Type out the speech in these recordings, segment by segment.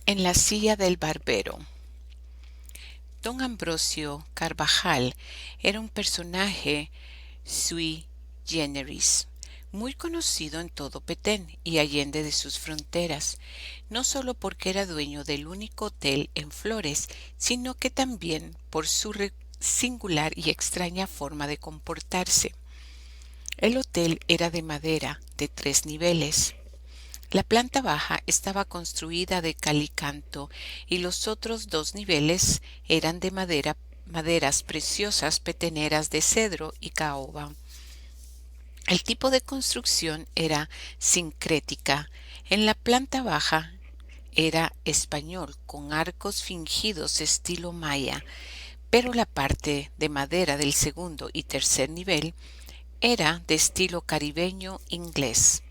En la silla del barbero. Don Ambrosio Carvajal era un personaje sui generis, muy conocido en todo Petén y allende de sus fronteras, no solo porque era dueño del único hotel en Flores, sino que también por su singular y extraña forma de comportarse. El hotel era de madera, de 3 niveles. La planta baja estaba construida de cal y canto y los otros 2 niveles eran de maderas preciosas peteneras de cedro y caoba. El tipo de construcción era sincrética. En la planta baja era español con arcos fingidos estilo maya, pero la parte de madera del segundo y tercer nivel era de estilo caribeño inglés.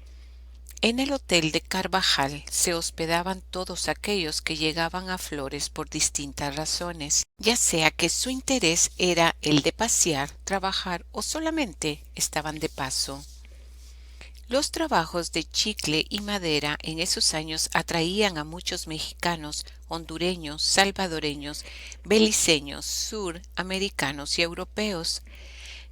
En el hotel de Carvajal se hospedaban todos aquellos que llegaban a Flores por distintas razones, ya sea que su interés era el de pasear, trabajar o solamente estaban de paso. Los trabajos de chicle y madera en esos años atraían a muchos mexicanos, hondureños, salvadoreños, beliceños, suramericanos y europeos.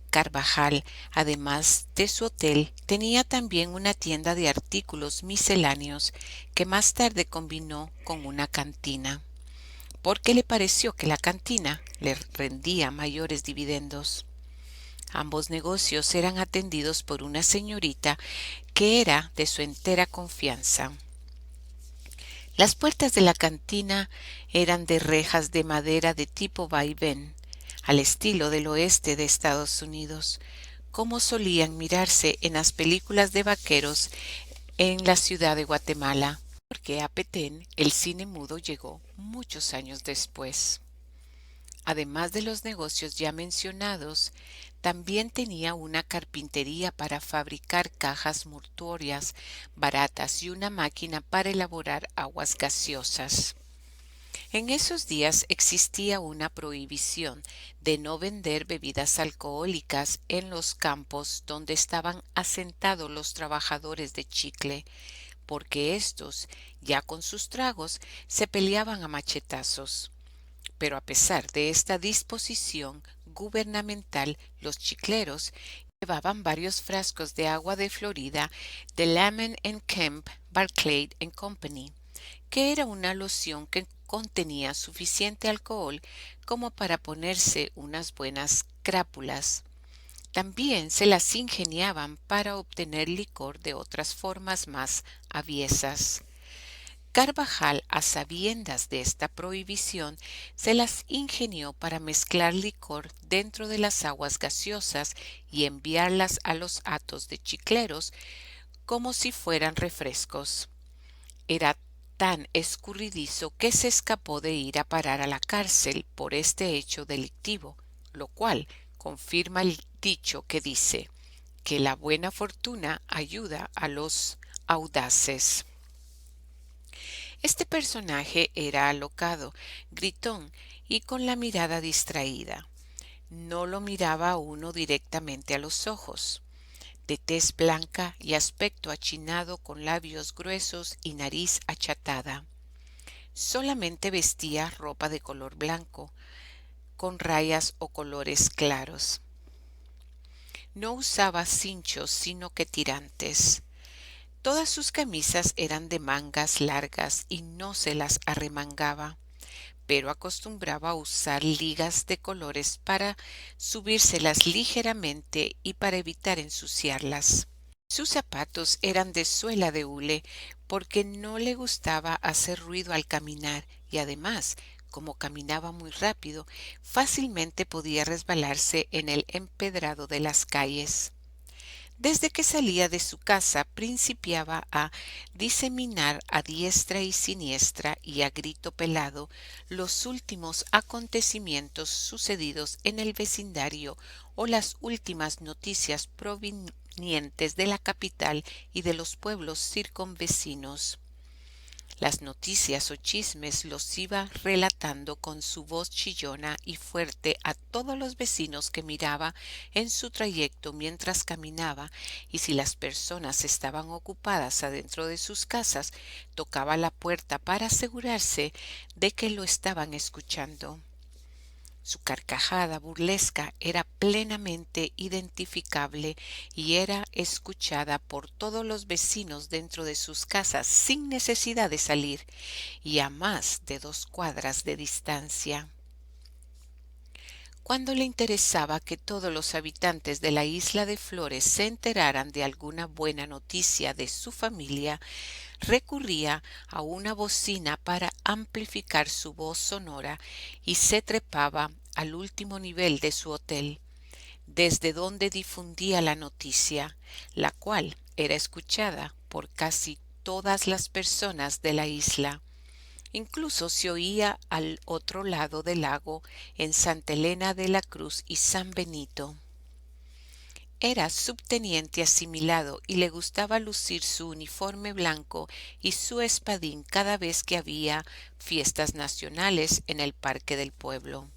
Carvajal, además de su hotel, tenía también una tienda de artículos misceláneos que más tarde combinó con una cantina, porque le pareció que la cantina le rendía mayores dividendos. Ambos negocios eran atendidos por una señorita que era de su entera confianza. Las puertas de la cantina eran de rejas de madera de tipo vaivén, al estilo del oeste de Estados Unidos, como solían mirarse en las películas de vaqueros en la ciudad de Guatemala, porque a Petén el cine mudo llegó muchos años después. Además de los negocios ya mencionados, también tenía una carpintería para fabricar cajas mortuorias baratas y una máquina para elaborar aguas gaseosas. En esos días existía una prohibición de no vender bebidas alcohólicas en los campos donde estaban asentados los trabajadores de chicle, porque éstos, ya con sus tragos, se peleaban a machetazos. Pero a pesar de esta disposición gubernamental, los chicleros llevaban varios frascos de agua de Florida de Lamon Kemp Barclay Company, que era una loción que contenía suficiente alcohol como para ponerse unas buenas crápulas. También se las ingeniaban para obtener licor de otras formas más aviesas. Carvajal, a sabiendas de esta prohibición, se las ingenió para mezclar licor dentro de las aguas gaseosas y enviarlas a los hatos de chicleros como si fueran refrescos. Era tan escurridizo que se escapó de ir a parar a la cárcel por este hecho delictivo, lo cual confirma el dicho que dice que la buena fortuna ayuda a los audaces. Este personaje era alocado, gritón y con la mirada distraída. No lo miraba a uno directamente a los ojos. De tez blanca y aspecto achinado con labios gruesos y nariz achatada. Solamente vestía ropa de color blanco, con rayas o colores claros. No usaba cinchos sino que tirantes. Todas sus camisas eran de mangas largas y no se las arremangaba, pero acostumbraba a usar ligas de colores para subírselas ligeramente y para evitar ensuciarlas. Sus zapatos eran de suela de hule porque no le gustaba hacer ruido al caminar y además, como caminaba muy rápido, fácilmente podía resbalarse en el empedrado de las calles. Desde que salía de su casa principiaba a diseminar a diestra y siniestra y a grito pelado los últimos acontecimientos sucedidos en el vecindario o las últimas noticias provenientes de la capital y de los pueblos circunvecinos. Las noticias o chismes los iba relatando con su voz chillona y fuerte a todos los vecinos que miraba en su trayecto mientras caminaba, y si las personas estaban ocupadas adentro de sus casas, tocaba la puerta para asegurarse de que lo estaban escuchando. Su carcajada burlesca era plenamente identificable y era escuchada por todos los vecinos dentro de sus casas sin necesidad de salir y a más de 2 cuadras de distancia. Cuando le interesaba que todos los habitantes de la isla de Flores se enteraran de alguna buena noticia de su familia, recurría a una bocina para amplificar su voz sonora y se trepaba al último nivel de su hotel, desde donde difundía la noticia, la cual era escuchada por casi todas las personas de la isla. Incluso se oía al otro lado del lago, en Santa Elena de la Cruz y San Benito. Era subteniente asimilado y le gustaba lucir su uniforme blanco y su espadín cada vez que había fiestas nacionales en el parque del pueblo.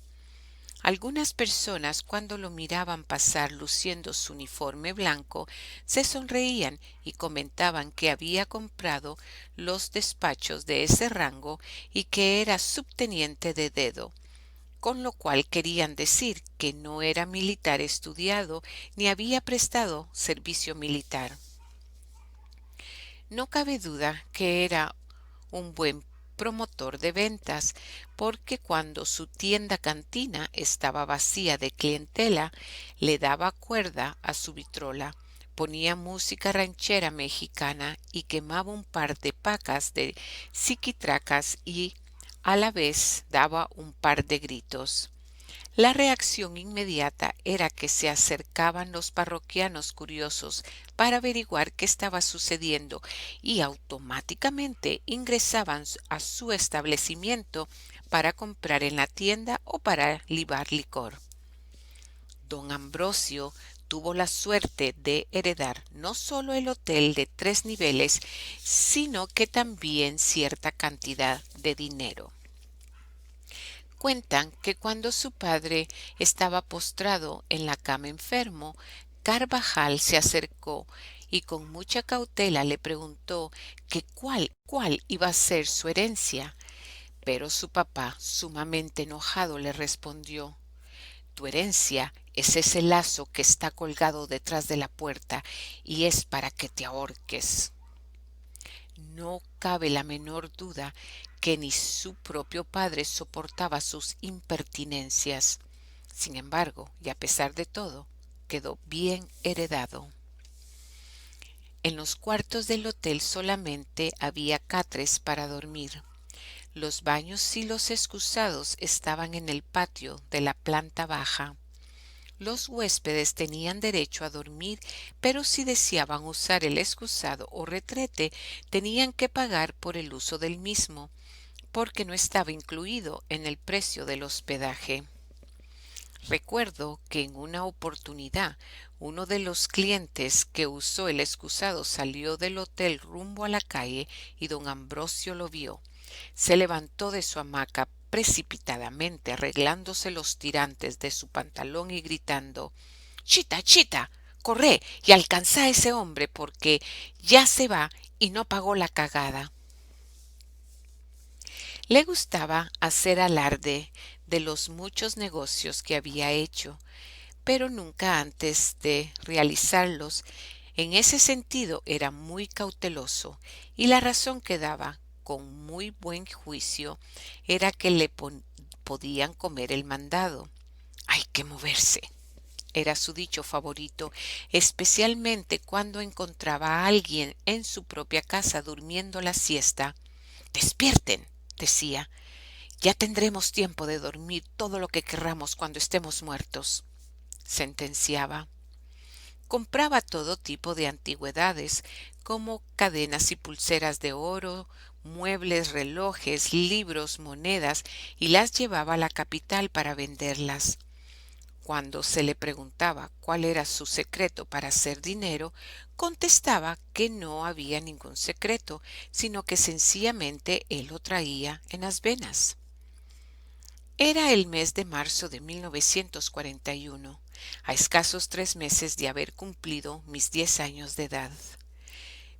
Algunas personas, cuando lo miraban pasar luciendo su uniforme blanco, se sonreían y comentaban que había comprado los despachos de ese rango y que era subteniente de dedo, con lo cual querían decir que no era militar estudiado ni había prestado servicio militar. No cabe duda que era un buen promotor de ventas, porque cuando su tienda cantina estaba vacía de clientela, le daba cuerda a su vitrola, ponía música ranchera mexicana y quemaba un par de pacas de ziquitracas y a la vez daba un par de gritos. La reacción inmediata era que se acercaban los parroquianos curiosos para averiguar qué estaba sucediendo y automáticamente ingresaban a su establecimiento para comprar en la tienda o para libar licor. Don Ambrosio tuvo la suerte de heredar no solo el hotel de 3 niveles, sino que también cierta cantidad de dinero. Cuentan que cuando su padre estaba postrado en la cama enfermo, Carvajal se acercó y con mucha cautela le preguntó que cuál iba a ser su herencia. Pero su papá, sumamente enojado, le respondió: tu herencia es ese lazo que está colgado detrás de la puerta y es para que te ahorques. No cabe la menor duda que ni su propio padre soportaba sus impertinencias. Sin embargo, y a pesar de todo, quedó bien heredado. En los cuartos del hotel solamente había catres para dormir. Los baños y los excusados estaban en el patio de la planta baja. Los huéspedes tenían derecho a dormir, pero si deseaban usar el excusado o retrete, tenían que pagar por el uso del mismo, porque no estaba incluido en el precio del hospedaje. Recuerdo que en una oportunidad uno de los clientes que usó el excusado salió del hotel rumbo a la calle y don Ambrosio lo vio. Se levantó de su hamaca precipitadamente, arreglándose los tirantes de su pantalón y gritando: «Chita, chita, corre y alcanza a ese hombre porque ya se va y no pagó la cagada». Le gustaba hacer alarde de los muchos negocios que había hecho, pero nunca antes de realizarlos. En ese sentido era muy cauteloso, y la razón que daba, con muy buen juicio, era que le podían comer el mandado. «Hay que moverse», era su dicho favorito, especialmente cuando encontraba a alguien en su propia casa durmiendo la siesta. «Despierten», decía, «ya tendremos tiempo de dormir todo lo que querramos cuando estemos muertos», sentenciaba. Compraba todo tipo de antigüedades, como cadenas y pulseras de oro, muebles, relojes, libros, monedas, y las llevaba a la capital para venderlas. Cuando se le preguntaba cuál era su secreto para hacer dinero, contestaba que no había ningún secreto, sino que sencillamente él lo traía en las venas. Era el mes de marzo de 1941, a escasos 3 meses de haber cumplido mis 10 años de edad.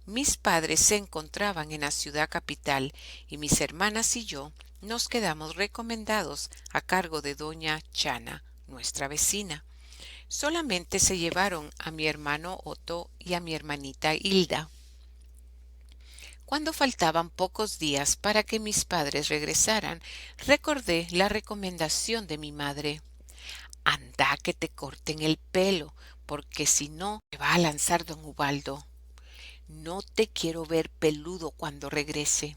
Mis padres se encontraban en la ciudad capital y mis hermanas y yo nos quedamos recomendados a cargo de doña Chana, nuestra vecina. Solamente se llevaron a mi hermano Otto y a mi hermanita Hilda. Cuando faltaban pocos días para que mis padres regresaran, recordé la recomendación de mi madre. Anda que te corten el pelo, porque si no, te va a lanzar don Ubaldo. No te quiero ver peludo cuando regrese.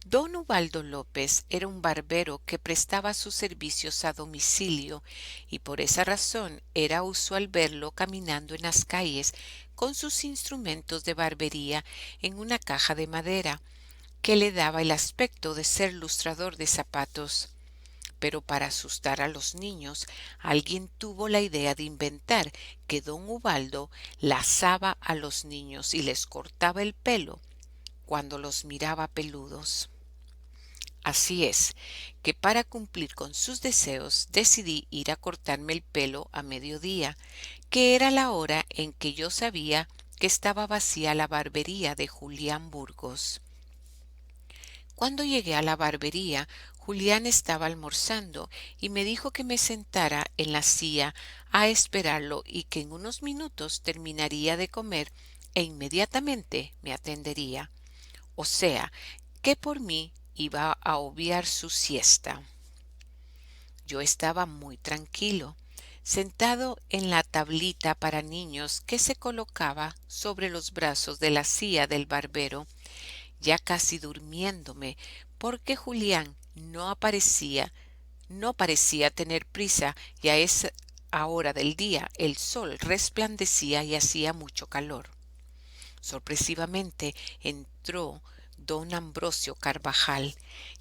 Don Ubaldo López era un barbero que prestaba sus servicios a domicilio y por esa razón era usual verlo caminando en las calles con sus instrumentos de barbería en una caja de madera que le daba el aspecto de ser lustrador de zapatos. Pero para asustar a los niños, alguien tuvo la idea de inventar que don Ubaldo lazaba a los niños y les cortaba el pelo cuando los miraba peludos. Así es, que para cumplir con sus deseos decidí ir a cortarme el pelo a mediodía, que era la hora en que yo sabía que estaba vacía la barbería de Julián Burgos. Cuando llegué a la barbería, Julián estaba almorzando y me dijo que me sentara en la silla a esperarlo y que en unos minutos terminaría de comer e inmediatamente me atendería. O sea, que por mí iba a obviar su siesta. Yo estaba muy tranquilo, sentado en la tablita para niños que se colocaba sobre los brazos de la silla del barbero, ya casi durmiéndome, porque Julián no parecía tener prisa y a esa hora del día el sol resplandecía y hacía mucho calor. Sorpresivamente entró don Ambrosio Carvajal,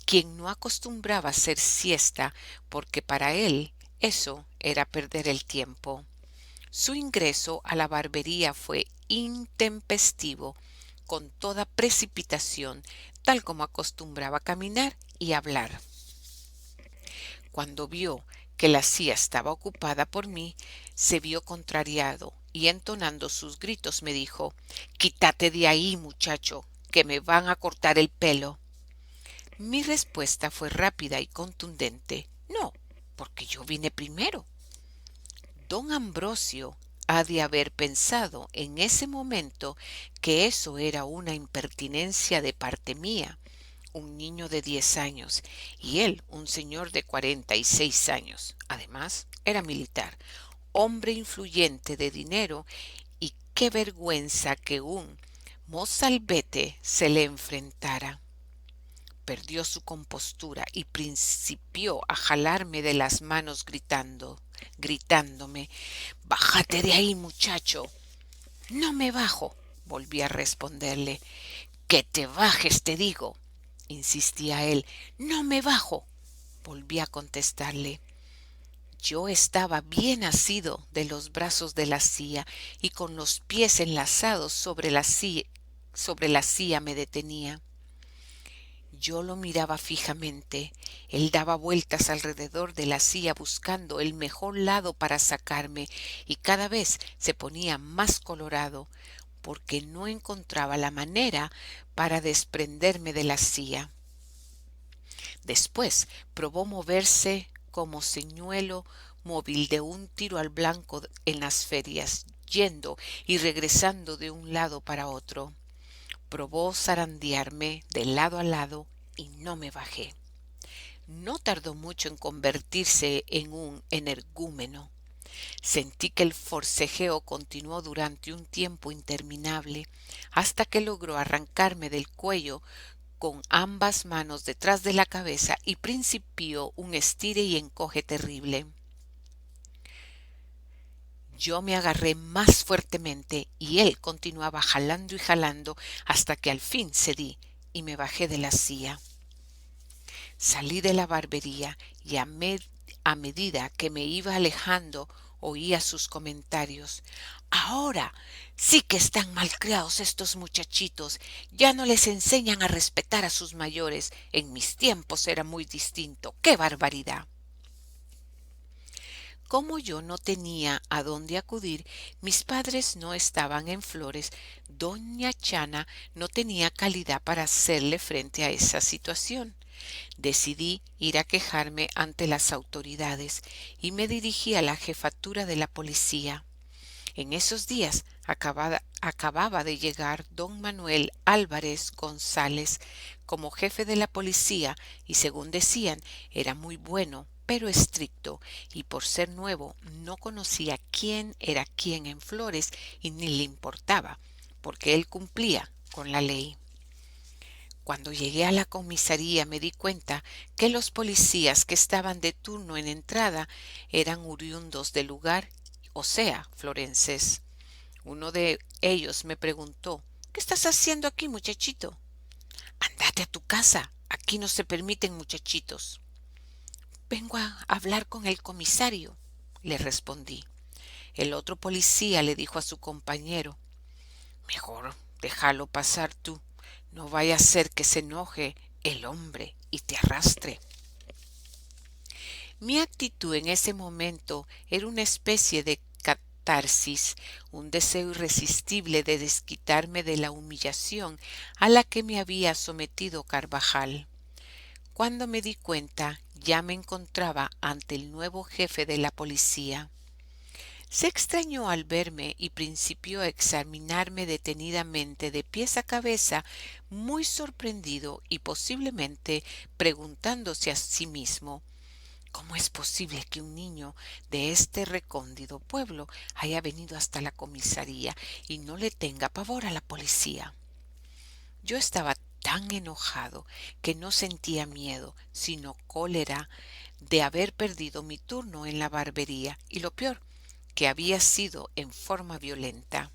quien no acostumbraba hacer siesta porque para él eso era perder el tiempo. Su ingreso a la barbería fue intempestivo, con toda precipitación, tal como acostumbraba caminar y hablar. Cuando vio que la silla estaba ocupada por mí, se vio contrariado y entonando sus gritos me dijo: «Quítate de ahí, muchacho, que me van a cortar el pelo». Mi respuesta fue rápida y contundente: «No, porque yo vine primero». Don Ambrosio ha de haber pensado en ese momento que eso era una impertinencia de parte mía, un niño de 10 años, y él un señor de 46 años. Además, era militar, hombre influyente de dinero, y qué vergüenza que un mozalbete se le enfrentara. Perdió su compostura y principió a jalarme de las manos gritándome: «Bájate de ahí, muchacho». «No me bajo», volví a responderle. «Que te bajes, te digo», insistía él. «No me bajo», volví a contestarle. Yo estaba bien asido de los brazos de la silla y con los pies enlazados sobre la silla me detenía. Yo lo miraba fijamente. Él daba vueltas alrededor de la silla buscando el mejor lado para sacarme y cada vez se ponía más colorado porque no encontraba la manera para desprenderme de la silla. Después probó moverse como señuelo móvil de un tiro al blanco en las ferias, yendo y regresando de un lado para otro. Probó zarandearme de lado a lado y no me bajé. No tardó mucho en convertirse en un energúmeno. Sentí que el forcejeo continuó durante un tiempo interminable, hasta que logró arrancarme del cuello con ambas manos detrás de la cabeza y principió un estire y encoge terrible. Yo me agarré más fuertemente y él continuaba jalando y jalando hasta que al fin cedí y me bajé de la silla. Salí de la barbería y a medida que me iba alejando, oía sus comentarios. Ahora sí que están malcriados estos muchachitos. Ya no les enseñan a respetar a sus mayores. En mis tiempos era muy distinto. ¡Qué barbaridad! Como yo no tenía a dónde acudir, mis padres no estaban en Flores, doña Chana no tenía calidad para hacerle frente a esa situación. Decidí ir a quejarme ante las autoridades y me dirigí a la jefatura de la policía. En esos días acababa de llegar don Manuel Álvarez González como jefe de la policía y según decían era muy bueno pero estricto y por ser nuevo no conocía quién era quién en Flores y ni le importaba porque él cumplía con la ley. Cuando llegué a la comisaría me di cuenta que los policías que estaban de turno en entrada eran oriundos del lugar, o sea, florenses. Uno de ellos me preguntó, ¿qué estás haciendo aquí, muchachito? Andate a tu casa, aquí no se permiten muchachitos. Vengo a hablar con el comisario, le respondí. El otro policía le dijo a su compañero, mejor déjalo pasar tú, no vaya a ser que se enoje el hombre y te arrastre. Mi actitud en ese momento era una especie de catarsis, un deseo irresistible de desquitarme de la humillación a la que me había sometido Carvajal. Cuando me di cuenta, ya me encontraba ante el nuevo jefe de la policía. Se extrañó al verme y principió a examinarme detenidamente de pies a cabeza, muy sorprendido y posiblemente preguntándose a sí mismo ¿cómo es posible que un niño de este recóndito pueblo haya venido hasta la comisaría y no le tenga pavor a la policía? Yo estaba tan enojado que no sentía miedo, sino cólera de haber perdido mi turno en la barbería y lo peor, que había sido en forma violenta.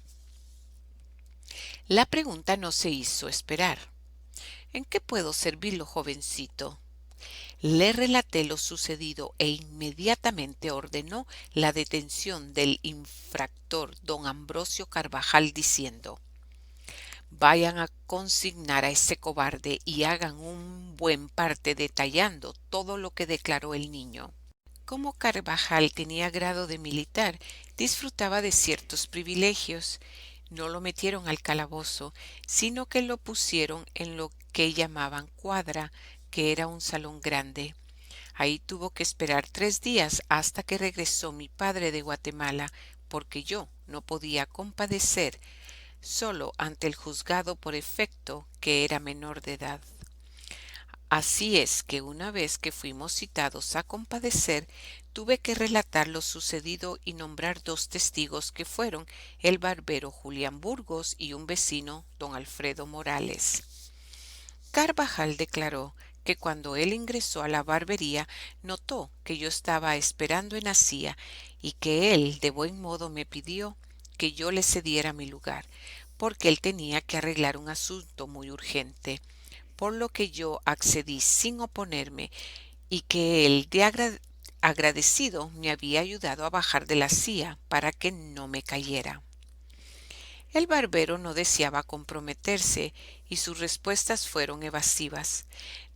La pregunta no se hizo esperar. ¿En qué puedo servirlo, jovencito? Le relaté lo sucedido e inmediatamente ordenó la detención del infractor don Ambrosio Carvajal diciendo vayan a consignar a ese cobarde y hagan un buen parte detallando todo lo que declaró el niño. Como Carvajal tenía grado de militar, disfrutaba de ciertos privilegios. No lo metieron al calabozo, sino que lo pusieron en lo que llamaban cuadra, que era un salón grande. Ahí tuvo que esperar 3 días hasta que regresó mi padre de Guatemala, porque yo no podía compadecer solo ante el juzgado por efecto que era menor de edad. Así es que una vez que fuimos citados a compadecer, tuve que relatar lo sucedido y nombrar 2 testigos que fueron el barbero Julián Burgos y un vecino, don Alfredo Morales. Carvajal declaró que cuando él ingresó a la barbería notó que yo estaba esperando en la silla y que él de buen modo me pidió que yo le cediera mi lugar, porque él tenía que arreglar un asunto muy urgente, por lo que yo accedí sin oponerme y que él de agradecido me había ayudado a bajar de la silla para que no me cayera. El barbero no deseaba comprometerse y sus respuestas fueron evasivas.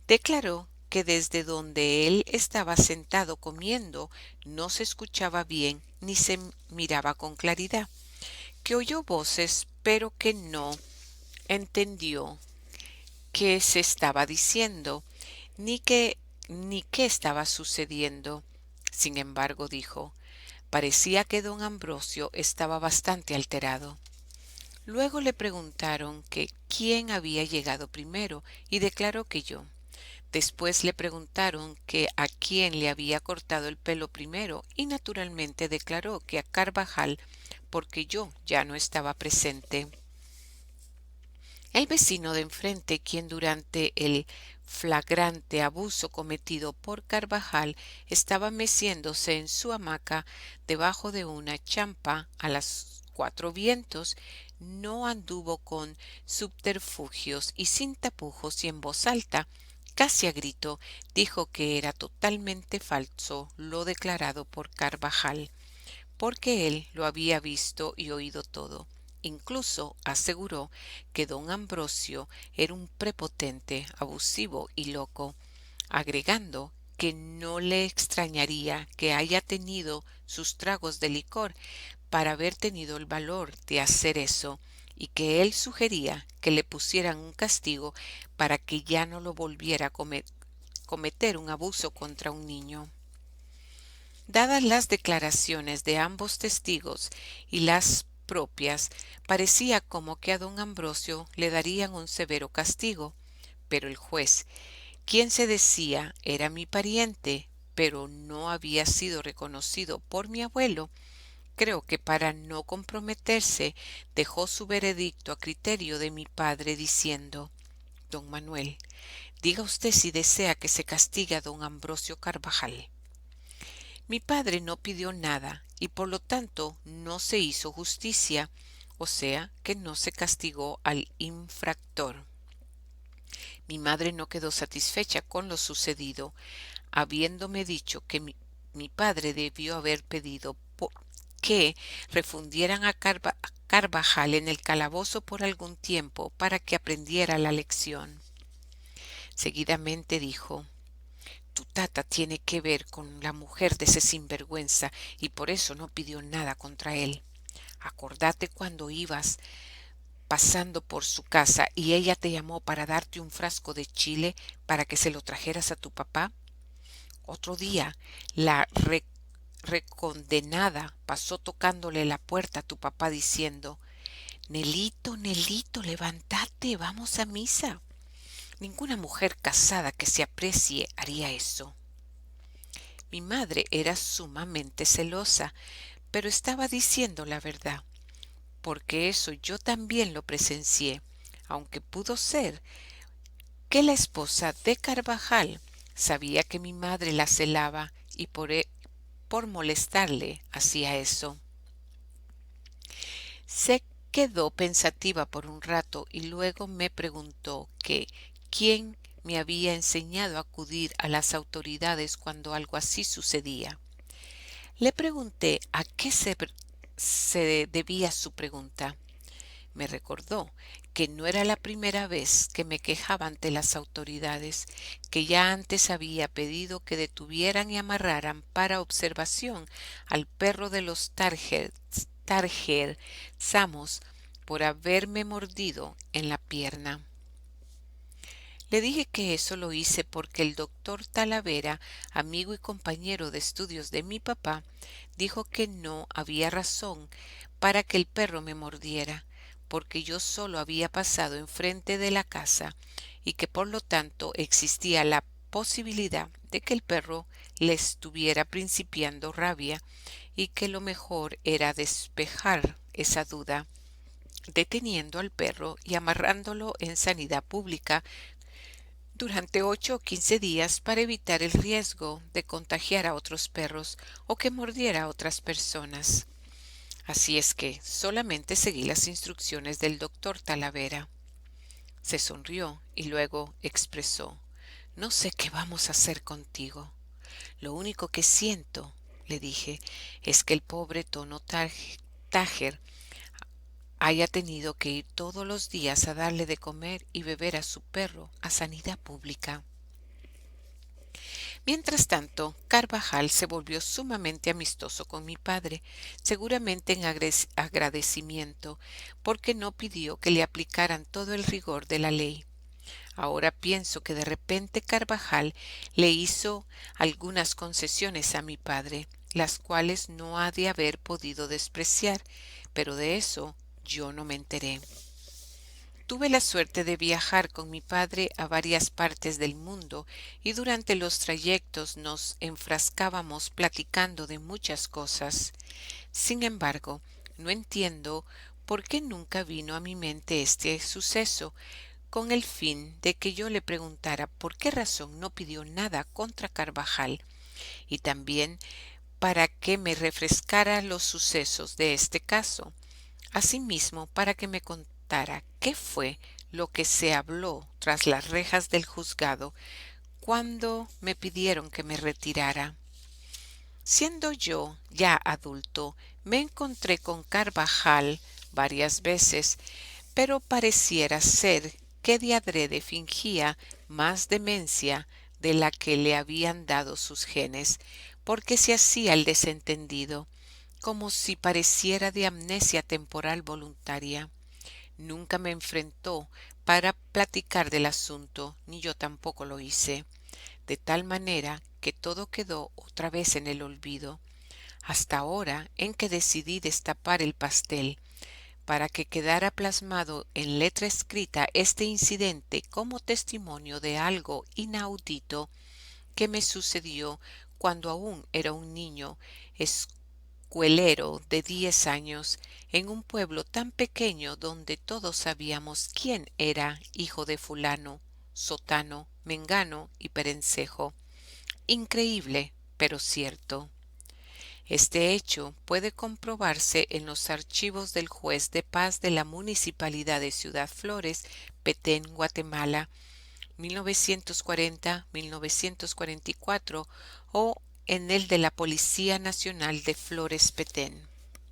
Declaró que desde donde él estaba sentado comiendo no se escuchaba bien ni se miraba con claridad, que oyó voces pero que no entendió qué se estaba diciendo ni qué estaba sucediendo. Sin embargo, dijo, parecía que don Ambrosio estaba bastante alterado. Luego le preguntaron que quién había llegado primero y declaró que yo. Después le preguntaron que a quién le había cortado el pelo primero y naturalmente declaró que a Carvajal porque yo ya no estaba presente. El vecino de enfrente, quien durante el flagrante abuso cometido por Carvajal estaba meciéndose en su hamaca debajo de una champa a las 4 vientos, no anduvo con subterfugios y sin tapujos y en voz alta casi a grito, dijo que era totalmente falso lo declarado por Carvajal, porque él lo había visto y oído todo. Incluso aseguró que don Ambrosio era un prepotente, abusivo y loco, agregando que no le extrañaría que haya tenido sus tragos de licor para haber tenido el valor de hacer eso, y que él sugería que le pusieran un castigo para que ya no lo volviera a cometer un abuso contra un niño. Dadas las declaraciones de ambos testigos y las propias, parecía como que a don Ambrosio le darían un severo castigo, pero el juez, quien se decía era mi pariente, pero no había sido reconocido por mi abuelo, creo que para no comprometerse dejó su veredicto a criterio de mi padre diciendo: Don Manuel, diga usted si desea que se castigue a don Ambrosio Carvajal. Mi padre no pidió nada y por lo tanto no se hizo justicia, o sea que no se castigó al infractor. Mi madre no quedó satisfecha con lo sucedido, habiéndome dicho que mi padre debió haber pedido que refundieran a Carvajal en el calabozo por algún tiempo para que aprendiera la lección. Seguidamente dijo: Tu tata tiene que ver con la mujer de ese sinvergüenza y por eso no pidió nada contra él. Acordate cuando ibas pasando por su casa y ella te llamó para darte un frasco de chile para que se lo trajeras a tu papá. Otro día la recondenada pasó tocándole la puerta a tu papá diciendo: Nelito, Nelito, levántate, vamos a misa. Ninguna mujer casada que se aprecie haría eso. Mi madre era sumamente celosa, pero estaba diciendo la verdad, porque eso yo también lo presencié, aunque pudo ser que la esposa de Carvajal sabía que mi madre la celaba y por molestarle hacía eso. Se quedó pensativa por un rato y luego me preguntó que quién me había enseñado a acudir a las autoridades cuando algo así sucedía. Le pregunté a qué se debía su pregunta. Me recordó que no era la primera vez que me quejaba ante las autoridades, que ya antes había pedido que detuvieran y amarraran para observación al perro de los Tarjer Samos por haberme mordido en la pierna. Le dije que eso lo hice porque el doctor Talavera, amigo y compañero de estudios de mi papá, dijo que no había razón para que el perro me mordiera, porque yo solo había pasado enfrente de la casa y que por lo tanto existía la posibilidad de que el perro le estuviera principiando rabia y que lo mejor era despejar esa duda deteniendo al perro y amarrándolo en sanidad pública durante 8 o 15 días para evitar el riesgo de contagiar a otros perros o que mordiera a otras personas. Así es que solamente seguí las instrucciones del doctor Talavera. Se sonrió y luego expresó: No sé qué vamos a hacer contigo. Lo único que siento, le dije, es que el pobre Tono Tájer haya tenido que ir todos los días a darle de comer y beber a su perro a sanidad pública. Mientras tanto, Carvajal se volvió sumamente amistoso con mi padre, seguramente en agradecimiento, porque no pidió que le aplicaran todo el rigor de la ley. Ahora pienso que de repente Carvajal le hizo algunas concesiones a mi padre, las cuales no ha de haber podido despreciar, pero de eso yo no me enteré. Tuve la suerte de viajar con mi padre a varias partes del mundo y durante los trayectos nos enfrascábamos platicando de muchas cosas. Sin embargo, no entiendo por qué nunca vino a mi mente este suceso, con el fin de que yo le preguntara por qué razón no pidió nada contra Carvajal y también para que me refrescara los sucesos de este caso. Asimismo, para que me contara qué fue lo que se habló tras las rejas del juzgado cuando me pidieron que me retirara. Siendo yo ya adulto, me encontré con Carvajal varias veces, pero pareciera ser que de adrede fingía más demencia de la que le habían dado sus genes, porque se hacía el desentendido, como si pareciera de amnesia temporal voluntaria. Nunca me enfrentó para platicar del asunto, ni yo tampoco lo hice, de tal manera que todo quedó otra vez en el olvido, hasta ahora en que decidí destapar el pastel, para que quedara plasmado en letra escrita este incidente como testimonio de algo inaudito que me sucedió cuando aún era un niño escuelero de 10 años en un pueblo tan pequeño donde todos sabíamos quién era hijo de fulano, sotano, mengano y perencejo. Increíble, pero cierto. Este hecho puede comprobarse en los archivos del juez de paz de la Municipalidad de Ciudad Flores, Petén, Guatemala, 1940-1944, o en el de la Policía Nacional de Flores, Petén.